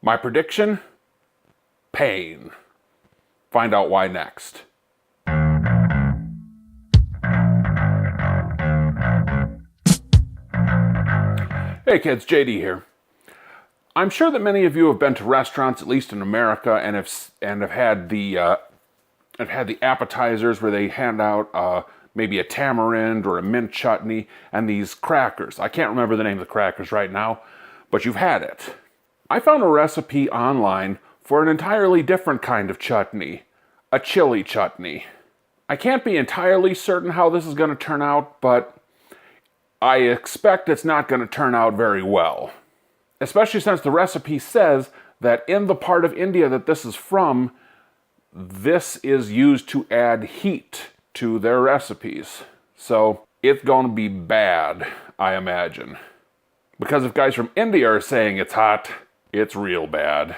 My prediction? Pain. Find out why next. Hey kids, JD here. I'm sure that many of you have been to restaurants, at least in America, and have had the appetizers where they hand out maybe a tamarind or a mint chutney and these crackers. I can't remember the name of the crackers right now, but you've had it. I found a recipe online for an entirely different kind of chutney, a chili chutney. I can't be entirely certain how this is going to turn out, but I expect it's not going to turn out very well. Especially since the recipe says that in the part of India that this is from, this is used to add heat to their recipes. So it's going to be bad, I imagine. Because if guys from India are saying it's hot, it's real bad.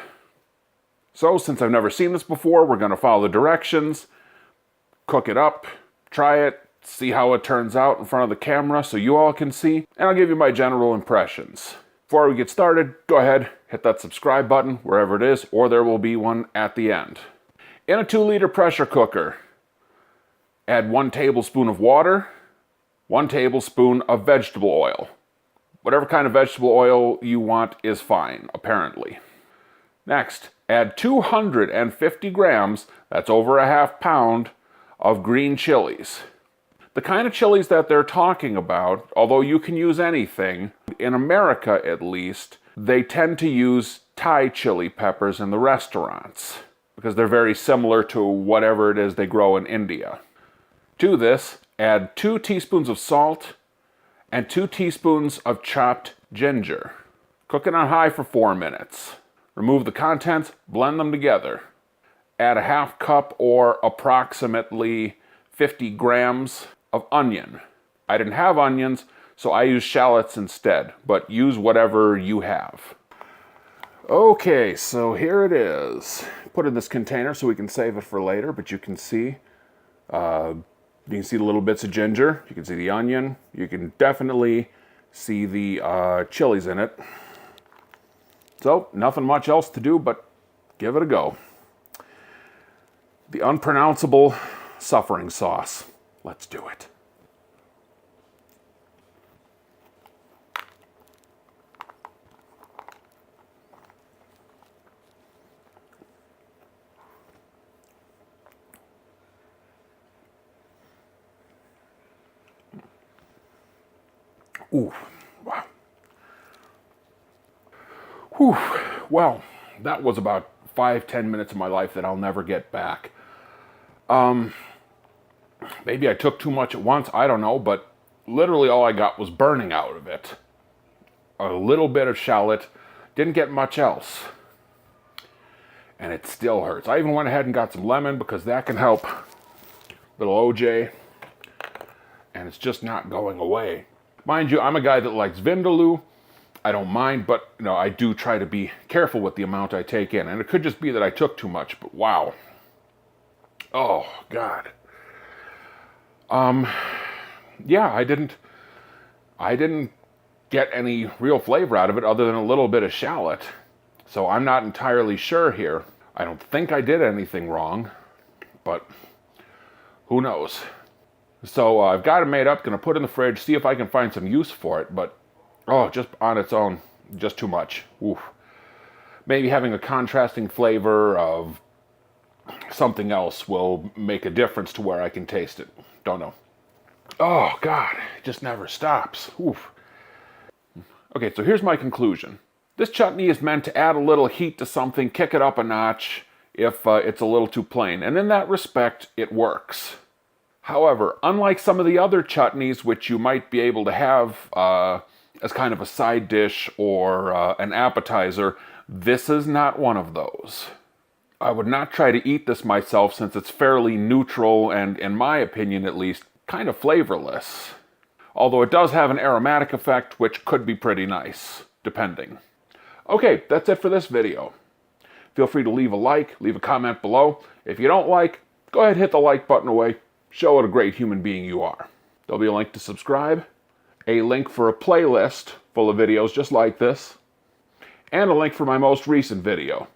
So since I've never seen this before, we're going to follow the directions, cook it up, try it, see how it turns out in front of the camera so you all can see, and I'll give you my general impressions. Before we get started, go ahead, hit that subscribe button wherever it is, or there will be one at the end. In a 2-liter pressure cooker, add 1 tablespoon of water, 1 tablespoon of vegetable oil. Whatever kind of vegetable oil you want is fine, apparently. Next, add 250 grams, that's over a half pound, of green chilies. The kind of chilies that they're talking about, although you can use anything, in America at least, they tend to use Thai chili peppers in the restaurants because they're very similar to whatever it is they grow in India. To this, add 2 teaspoons of salt and 2 teaspoons of chopped ginger. Cook it on high for 4 minutes. Remove the contents, blend them together. Add a half cup or approximately 50 grams of onion. I didn't have onions, so I used shallots instead, but use whatever you have. Okay, so here it is. Put in this container so we can save it for later, but you can see the little bits of ginger, you can see the onion, you can definitely see the chilies in it. So, nothing much else to do but give it a go. The unpronounceable suffering sauce. Let's do it. Ooh, wow. Whew. Well, that was about 5-10 minutes of my life that I'll never get back. Maybe I took too much at once, I don't know, but literally all I got was burning out of it. A little bit of shallot, didn't get much else. And it still hurts. I even went ahead and got some lemon because that can help. Little OJ. And it's just not going away. Mind you, I'm a guy that likes Vindaloo. I don't mind, but I do try to be careful with the amount I take in. And it could just be that I took too much, but wow. Oh, God. Yeah, I didn't get any real flavor out of it other than a little bit of shallot. So I'm not entirely sure here. I don't think I did anything wrong, but who knows? So I've got it made up, gonna put it in the fridge, see if I can find some use for it, but just on its own, just too much. Oof. Maybe having a contrasting flavor of something else will make a difference to where I can taste it. Don't know. Oh, God, it just never stops. Oof. Okay, so here's my conclusion. This chutney is meant to add a little heat to something, kick it up a notch if it's a little too plain. And in that respect, it works. However, unlike some of the other chutneys, which you might be able to have as kind of a side dish or an appetizer, this is not one of those. I would not try to eat this myself since it's fairly neutral and, in my opinion at least, kind of flavorless. Although it does have an aromatic effect, which could be pretty nice, depending. Okay, that's it for this video. Feel free to leave a like, leave a comment below. If you don't like, go ahead and hit the like button away. Show what a great human being you are. There'll be a link to subscribe, a link for a playlist full of videos just like this, and a link for my most recent video.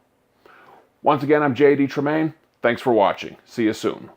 Once again, I'm J.D. Tremaine. Thanks for watching. See you soon.